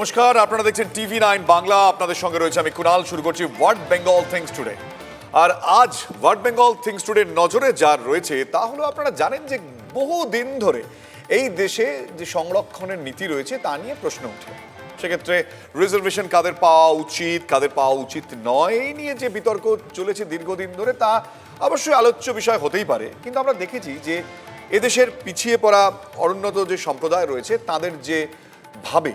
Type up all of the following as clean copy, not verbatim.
নমস্কার, আপনারা দেখছেন TV9 বাংলা। আপনাদের সঙ্গে রয়েছে আমি কুণাল। শুরু করছি হোয়াট বেঙ্গল থিংস টুডে। আর আজ হোয়াট বেঙ্গল থিংস টুডে নজরে যার রয়েছে তা হলো, আপনারা জানেন যে বহু দিন ধরে এই দেশে যে সংরক্ষণের নীতি রয়েছে তা নিয়ে প্রশ্ন ওঠে। সেক্ষেত্রে রিজার্ভেশন কাদের পাওয়া উচিত, কাদের পাওয়া উচিত নয়, এই নিয়ে যে বিতর্ক চলেছে দীর্ঘদিন ধরে তা অবশ্যই আলোচ্য বিষয় হতেই পারে। কিন্তু আমরা দেখেছি যে এদেশের পিছিয়ে পড়া অনুন্নত যে সম্প্রদায় রয়েছে তাদের যে ভাবে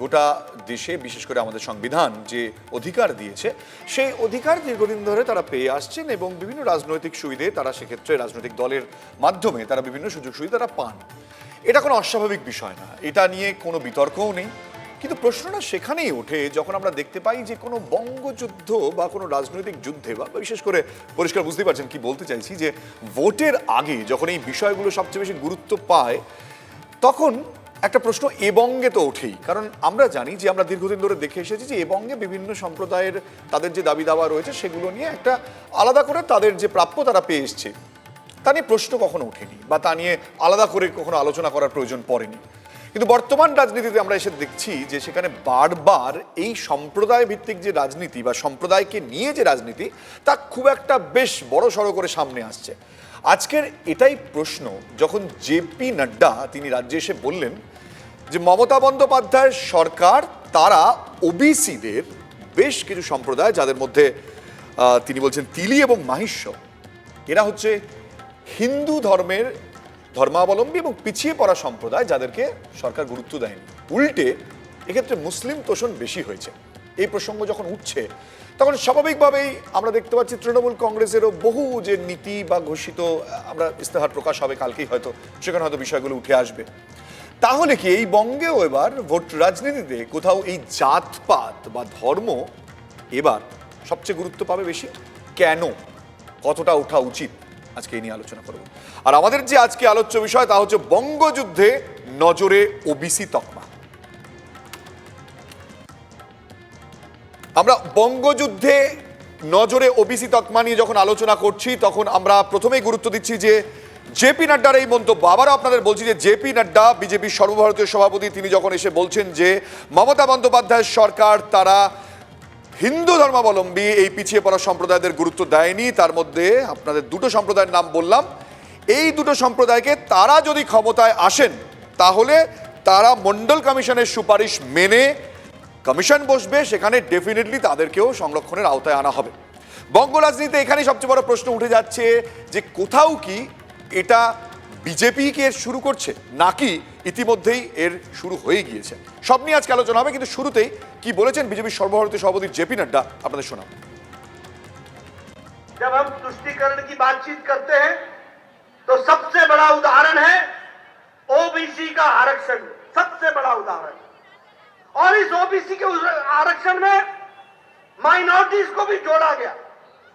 গোটা দেশে, বিশেষ করে আমাদের সংবিধান যে অধিকার দিয়েছে, সেই অধিকার দীর্ঘদিন ধরে তারা পেয়ে আসছেন এবং বিভিন্ন রাজনৈতিক সুবিধে তারা সেক্ষেত্রে রাজনৈতিক দলের মাধ্যমে তারা বিভিন্ন সুযোগ সুবিধা তারা পান। এটা কোনো অস্বাভাবিক বিষয় না, এটা নিয়ে কোনো বিতর্কও নেই। কিন্তু প্রশ্নটা সেখানেই ওঠে যখন আমরা দেখতে পাই যে কোনো বঙ্গযুদ্ধ বা কোনো রাজনৈতিক যুদ্ধে, বা বিশেষ করে পরিষ্কার বুঝতে পারছেন কি বলতে চাইছি, যে ভোটের আগে যখন এই বিষয়গুলো সবচেয়ে বেশি গুরুত্ব পায় তখন একটা প্রশ্ন এ বঙ্গে তো ওঠেই। কারণ আমরা জানি যে আমরা দীর্ঘদিন ধরে দেখে এসেছি যে এ বঙ্গে বিভিন্ন সম্প্রদায়ের তাদের যে দাবি দাওয়া রয়েছে সেগুলো নিয়ে একটা আলাদা করে তাদের যে প্রাপ্য তারা পেয়ে এসছে, তা নিয়ে প্রশ্ন কখনো ওঠেনি বা তা নিয়ে আলাদা করে কখনো আলোচনা করার প্রয়োজন পড়েনি। কিন্তু বর্তমান রাজনীতিতে আমরা এসে দেখছি যে সেখানে বারবার এই সম্প্রদায় ভিত্তিক যে রাজনীতি বা সম্প্রদায়কে নিয়ে যে রাজনীতি তা খুব একটা বেশ বড় সড়ো করে সামনে আসছে। আজকের এটাই প্রশ্ন যখন জেপি নাড্ডা তিনি রাজ্যে এসে বললেন যে মমতা বন্দ্যোপাধ্যায়ের সরকার তারা ওবিসিদের বেশ কিছু সম্প্রদায়, যাদের মধ্যে তিনি বলছেন তিলি এবং মাহিষ্য, এরা হচ্ছে হিন্দু ধর্মের ধর্মাবলম্বী এবং পিছিয়ে পড়া সম্প্রদায়, যাদেরকে সরকার গুরুত্ব দেয়নি। উল্টে এক্ষেত্রে মুসলিম তোষণ বেশি হয়েছে। এই প্রসঙ্গ যখন উঠছে তখন স্বাভাবিকভাবেই আমরা দেখতে পাচ্ছি তৃণমূল কংগ্রেসেরও বহু যে নীতি বা ঘোষিত, আমরা ইস্তেহার প্রকাশ হবে কালকেই, হয়তো সেখানে হয়তো বিষয়গুলো উঠে আসবে। তাহলে কি এই বঙ্গেও এবার ভোট রাজনীতিতে কোথাও এই জাতপাত বা ধর্ম এবার সবচেয়ে গুরুত্ব পাবে বেশি? কেন, কতটা ওঠা উচিত, আজকে এই নিয়ে আলোচনা করব। আর আমাদের যে আজকে আলোচ্য বিষয় তা হচ্ছে বঙ্গযুদ্ধে নজরে ওবিসি তকমা। আমরা বঙ্গযুদ্ধে নজরে ওবিসি তকমা নিয়ে যখন আলোচনা করছি তখন আমরা প্রথমেই গুরুত্ব দিচ্ছি যে জেপি নাড্ডার এই মন্তব্য। আবারও আপনাদের বলছি যে জেপি নাড্ডা, বিজেপির সর্বভারতীয় সভাপতি, তিনি যখন এসে বলছেন যে মমতা বন্দ্যোপাধ্যায়ের সরকার তারা হিন্দু ধর্মাবলম্বী এই পিছিয়ে পড়া সম্প্রদায়দের গুরুত্ব দেয়নি। তার মধ্যে আপনাদের দুটো সম্প্রদায়ের নাম বললাম, এই দুটো সম্প্রদায়কে তারা যদি ক্ষমতায় আসেন তাহলে তারা মন্ডল কমিশনের সুপারিশ মেনে কমিশন বসবে, সেখানে ডেফিনেটলি তাদেরকেও সংরক্ষণের আওতায় আনা হবে। বঙ্গ রাজনীতিতে এখানেই সবচেয়ে বড় প্রশ্ন উঠে যাচ্ছে যে কোথাও কি এটা বিজেপি কে শুরু করছে নাকি ইতিমধ্যেই এর শুরু হয়ে গিয়েছে। সব নিয়ে আজকে আলোচনা হবে, কিন্তু শুরুতেই কি বলেছেন বিজেপির সর্বভারতীয় সভাপতি জেপি নাড্ডা আপনাদের শোনাব। जब हम तुष्टीकरण की बातचीत करते हैं तो सबसे बड़ा उदाहरण है ओबीसी का आरक्षण, सबसे बड़ा उदाहरण। और इस ओबीसी के आरक्षण में माइनॉरिटीज को भी जोड़ा गया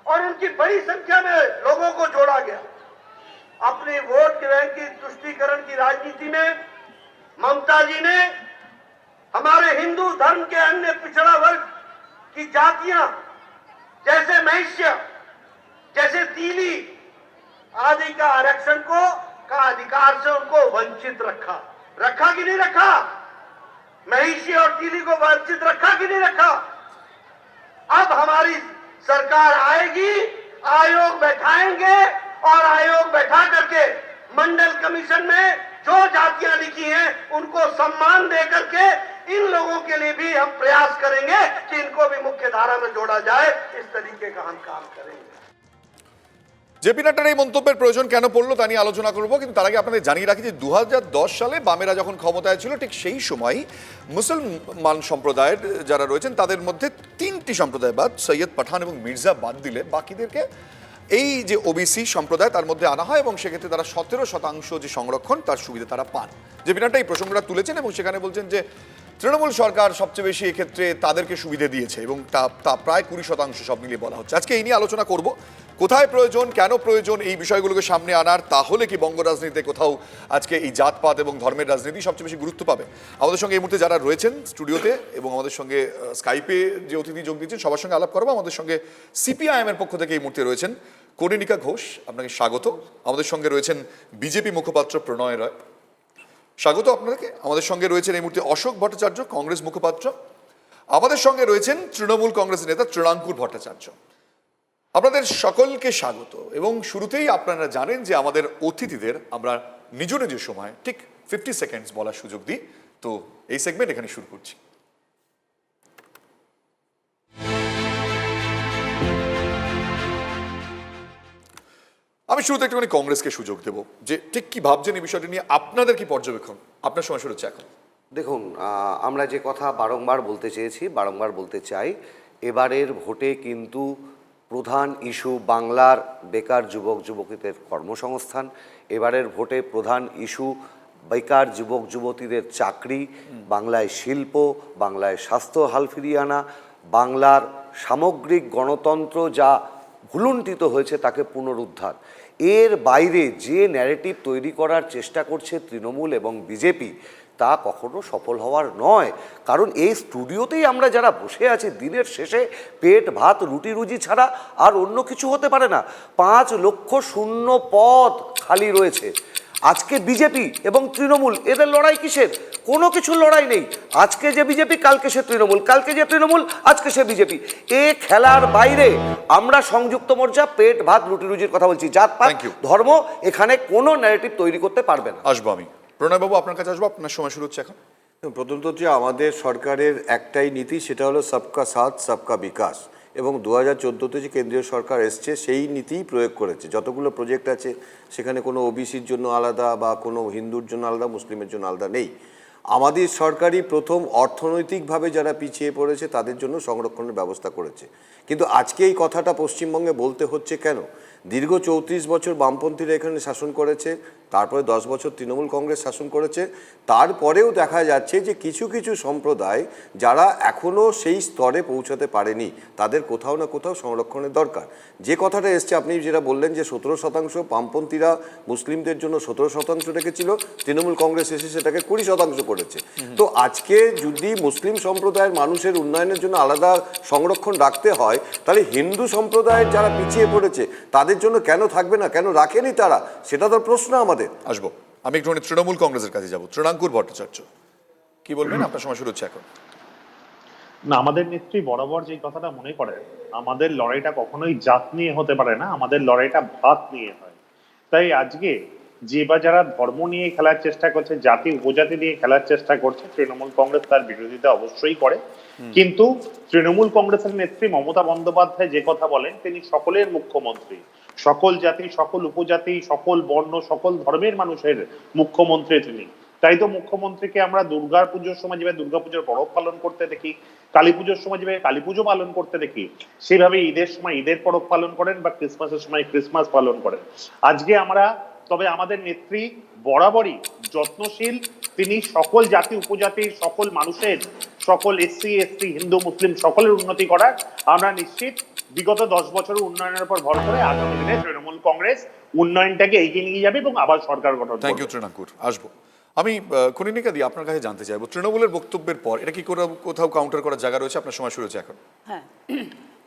और उनकी बड़ी संख्या में लोगों को जोड़ा गया। अपने वोट बैंक की तुष्टीकरण की राजनीति में ममता जी ने हमारे हिंदू धर्म के अन्य पिछड़ा वर्ग की जातियां जैसे महष्य, जैसे तीली आदि का आरक्षण का अधिकार से उनको वंचित रखा कि नहीं रखा? महिषी और तीली को वंचित रखा कि नहीं रखा? अब हमारी सरकार आएगी, आयोग बैठाएंगे और आयोग बैठा करके मंडल कमीशन में जो जातियां लिखी हैं उनको सम्मान दे करके इन लोगों के लिए भी हम प्रयास करेंगे कि इनको भी मुख्य धारा में जोड़ा जाए। इस तरीके का हम काम करेंगे। জেপি নাড্ডার এই মন্তব্যের প্রয়োজন কেন পড়লো তা নিয়ে আলোচনা করবো, কিন্তু তার আগে আপনাদের জানিয়ে রাখি যে 2010 সালে বামেরা যখন ক্ষমতায় ছিল ঠিক সেই সময় মুসলমান সম্প্রদায়ের যারা রয়েছেন তাদের মধ্যে তিনটি সম্প্রদায় বাদ, সৈয়দ, পাঠান এবং মির্জা বাদ দিলে বাকিদেরকে এই যে ওবিসি সম্প্রদায় তার মধ্যে আনা হয় এবং সেক্ষেত্রে তারা 17% যে সংরক্ষণ তার সুবিধা তারা পান। জেপি নাড্ডা এই প্রসঙ্গটা তুলেছেন এবং সেখানে বলছেন যে তৃণমূল সরকার সবচেয়ে বেশি এক্ষেত্রে তাদেরকে সুবিধা দিয়েছে এবং তা প্রায় 20% সব মিলিয়ে বলা হচ্ছে। আজকে এই নিয়ে আলোচনা করব, কোথায় প্রয়োজন, কেন প্রয়োজন এই বিষয়গুলোকে সামনে আনার। তাহলে কি বঙ্গ রাজনীতিতে কোথাও আজকে এই জাতপাত এবং ধর্মের রাজনীতি সবচেয়ে বেশি গুরুত্ব পাবে? আমাদের সঙ্গে এই মুহূর্তে যারা রয়েছেন স্টুডিওতে এবং আমাদের সঙ্গে স্কাইপে যে অতিথি যোগ দিচ্ছেন সবার সঙ্গে আলাপ করবো। আমাদের সঙ্গে সিপিআইএম এর পক্ষ থেকে এই মুহূর্তে রয়েছেন কনিনিকা ঘোষ, আপনাকে স্বাগত। আমাদের সঙ্গে রয়েছেন বিজেপি মুখপাত্র প্রণয় রায়। স্বাগত আপনাদেরকে। আমাদের সঙ্গে রয়েছেন এই মুহূর্তে অশোক ভট্টাচার্য, কংগ্রেস মুখপাত্র। আমাদের সঙ্গে রয়েছেন তৃণমূল কংগ্রেসের নেতা তৃণাঙ্কুর ভট্টাচার্য। আপনাদের সকলকে স্বাগত। এবং শুরুতেই আপনারা জানেন যে আমাদের অতিথিদের আমরা নিজ নিজ সময় ঠিক 50 সেকেন্ডস বলার সুযোগ দিই। তো এই সেগমেন্ট এখানে শুরু করছি। আমি শুরুতে একটুখানি কংগ্রেসকে সুযোগ দেব যে ঠিক কি ভাবছেন এই বিষয়টা নিয়ে, আপনাদের কি পর্যবেক্ষণ? আপনার সময় শুরু হচ্ছে এখন। দেখুন, আমরা যে কথা বারংবার বলতে চেয়েছি, বারংবার বলতে চাই, এবারের ভোটে কিন্তু প্রধান ইস্যু বাংলার বেকার যুবক যুবতীদের কর্মসংস্থান, এবারের ভোটে প্রধান ইস্যু বেকার যুবক যুবতীদের চাকরি, বাংলায় শিল্প, বাংলায় স্বাস্থ্য হাল ফিরিয়ে আনা, বাংলার সামগ্রিক গণতন্ত্র যা ভুলুণ্ঠিত হয়েছে তাকে পুনরুদ্ধার। এর বাইরে যে ন্যারেটিভ তৈরি করার চেষ্টা করছে তৃণমূল এবং বিজেপি, তা কখনো সফল হওয়ার নয়। কারণ এই স্টুডিওতেই আমরা যারা বসে আছি, দিনের শেষে পেট ভাত রুটি রুজি ছাড়া আর অন্য কিছু হতে পারে না। 5 লক্ষ শূন্য পদ খালি রয়েছে। আজকে বিজেপি এবং তৃণমূল এদের লড়াই কিসের? কোনো কিছু লড়াই নেই। আজকে যে বিজেপি, কালকে সে তৃণমূল, কালকে যে তৃণমূল, আজকে সে বিজেপি। এ খেলার বাইরে আমরা সংযুক্ত মোর্চা পেট ভাত রুটি রুজির কথা বলছি। জাতপাত ধর্ম এখানে কোনো ন্যারেটিভ তৈরি করতে পারবে না। আসবো আমি প্রণয়বাবু, আপনার কাছে আসবো। আপনার সময় শুরু হচ্ছে এখন। প্রথমত যে আমাদের সরকারের একটাই নীতি, সেটা হলো সবকা সাথ সবকা বিকাশ, এবং 2014-তে যে কেন্দ্রীয় সরকার এসছে সেই নীতিই প্রয়োগ করেছে। যতগুলো প্রজেক্ট আছে সেখানে কোনো ওবিসির জন্য আলাদা বা কোনো হিন্দুর জন্য আলাদা, মুসলিমের জন্য আলাদা নেই। আমাদের সরকারই প্রথম অর্থনৈতিকভাবে যারা পিছিয়ে পড়েছে তাদের জন্য সংরক্ষণের ব্যবস্থা করেছে। কিন্তু আজকে এই কথাটা পশ্চিমবঙ্গে বলতে হচ্ছে কেন? দীর্ঘ 34 বছর বামপন্থীরা এখানে শাসন করেছে, তারপরে 10 বছর তৃণমূল কংগ্রেস শাসন করেছে। তারপরেও দেখা যাচ্ছে যে কিছু কিছু সম্প্রদায় যারা এখনও সেই স্তরে পৌঁছাতে পারেনি, তাদের কোথাও না কোথাও সংরক্ষণের দরকার। যে কথাটা এসছে, আপনি যেটা বললেন যে 17%, বামপন্থীরা মুসলিমদের জন্য 17% রেখেছিল, তৃণমূল কংগ্রেস এসে সেটাকে 20% করেছে। তো আজকে যদি মুসলিম সম্প্রদায়ের মানুষের উন্নয়নের জন্য আলাদা সংরক্ষণ রাখতে হয়, তাহলে হিন্দু সম্প্রদায়ের যারা পিছিয়ে পড়েছে তাদের জন্য কেন থাকবে না? কেন রাখেনি তারা? সেটা তো প্রশ্ন আমাদের। আসবো আমি একটু তৃণমূল কংগ্রেসের কাছে যাবো। তৃণাঙ্কুর ভট্টাচার্য, কি বলবেন? আপনার সময় শুরু হচ্ছে এখন। না, আমাদের নেত্রী বরাবর যে কথাটা মনে করে, আমাদের লড়াইটা কখনোই জাত নিয়ে হতে পারে না, আমাদের লড়াইটা ভাত নিয়ে হয়। তাই আজকে যে বা যারা ধর্ম নিয়ে খেলার চেষ্টা করছে, জাতি উপজাতি নিয়ে খেলার চেষ্টা করছে, তৃণমূল কংগ্রেস তার বিরোধিতা অবশ্যই করে। কিন্তু তৃণমূল কংগ্রেসের নেত্রী মমতা বন্দ্যোপাধ্যায় যে কথা বলেন, তিনি সকলের মুখ্যমন্ত্রী, সকল জাতি, সকল উপজাতি, সকল বর্ণ, সকল ধর্মের মানুষের মুখ্যমন্ত্রী তিনি। তাই তো মুখ্যমন্ত্রীকে আমরা দুর্গা পুজোর সময় যেভাবে দুর্গাপুজোর পরব পালন করতে দেখি, কালী পুজোর সময় যেভাবে কালী পুজো পালন করতে দেখি, সেভাবে ঈদের সময় ঈদের পরব পালন করেন বা ক্রিসমাসের সময় ক্রিসমাস পালন করেন। আজকে আমরা, তবে আমাদের নেত্রী বরাবরই যত্নশীল। তিনি সকল জাতি উপজাতি, সকল মানুষের, সকল এসসি এসটি, হিন্দু মুসলিম সকলের উন্নতি করার আমরা নিশ্চিত। বিগত 10 বছরের উন্নয়নের উপর ভর করে আগামী দিনে তৃণমূল কংগ্রেস উন্নয়নটাকে এগিয়ে নিয়ে যাবে এবং আবার সরকার গঠন করবে। Thank you Trinankur. আসবো আমি কনিনিকা দি, আপনার কাছে জানতে চাইবো, তৃণমূলের বক্তব্যের পর এটা কি কোথাও কাউন্টার করার জায়গা রয়েছে? আপনার সময় শুরু হচ্ছে এখন। হ্যাঁ,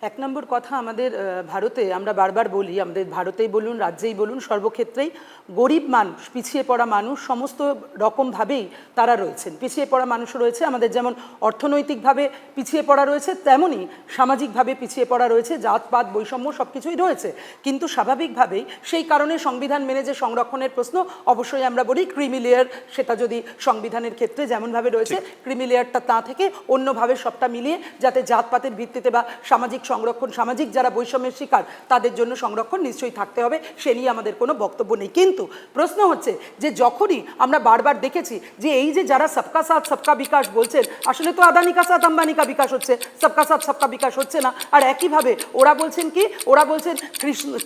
1 নম্বর কথা, আমাদের ভারতে আমরা বারবার বলি, আমাদের ভারতেই বলুন, রাজ্যেই বলুন, সর্বক্ষেত্রেই গরিব মানুষ, পিছিয়ে পড়া মানুষ সমস্ত রকমভাবেই তারা রয়েছেন। পিছিয়ে পড়া মানুষ রয়েছে আমাদের, যেমন অর্থনৈতিকভাবে পিছিয়ে পড়া রয়েছে, তেমনই সামাজিকভাবে পিছিয়ে পড়া রয়েছে, জাতপাত বৈষম্য সব কিছুই রয়েছে। কিন্তু স্বাভাবিকভাবেই সেই কারণে সংবিধান মেনে যে সংরক্ষণের প্রশ্ন, অবশ্যই আমরা বলি ক্রিমিলেয়ার, সেটা যদি সংবিধানের ক্ষেত্রে যেমনভাবে রয়েছে, ক্রিমিলেয়ারটা তা থেকে অন্যভাবে সবটা মিলিয়ে যাতে জাতপাতের ভিত্তিতে বা সামাজিক সংরক্ষণ, সামাজিক যারা বৈষম্যের শিকার তাদের জন্য সংরক্ষণ নিশ্চয়ই থাকতে হবে, সে নিয়ে আমাদের কোনো বক্তব্য নেই। কিন্তু প্রশ্ন হচ্ছে যে যখনই আমরা বারবার দেখেছি যে এই যে যারা সবকা সাথ সবকা বিকাশ বলছেন, আসলে তো আদানি কা সাথ আম্বানি কা বিকাশ হচ্ছে, সবকা সাথ সবকা বিকাশ হচ্ছে না। আর একইভাবে ওরা বলছেন কি, ওরা বলছেন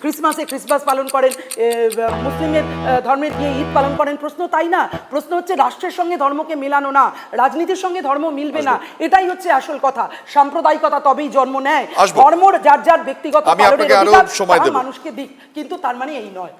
ক্রিসমাসে ক্রিসমাস পালন করেন, মুসলিমের ধর্মের গিয়ে ঈদ পালন করেন। প্রশ্ন তাই না, প্রশ্ন হচ্ছে রাষ্ট্রের সঙ্গে ধর্মকে মেলানো না, রাজনীতির সঙ্গে ধর্ম মিলবে না, এটাই হচ্ছে আসল কথা। সাম্প্রদায়িকতা তবেই জন্ম নেয়, ধর্ম যার যার ব্যক্তিগত মানুষকে দিক, কিন্তু তার মানে এই নয়।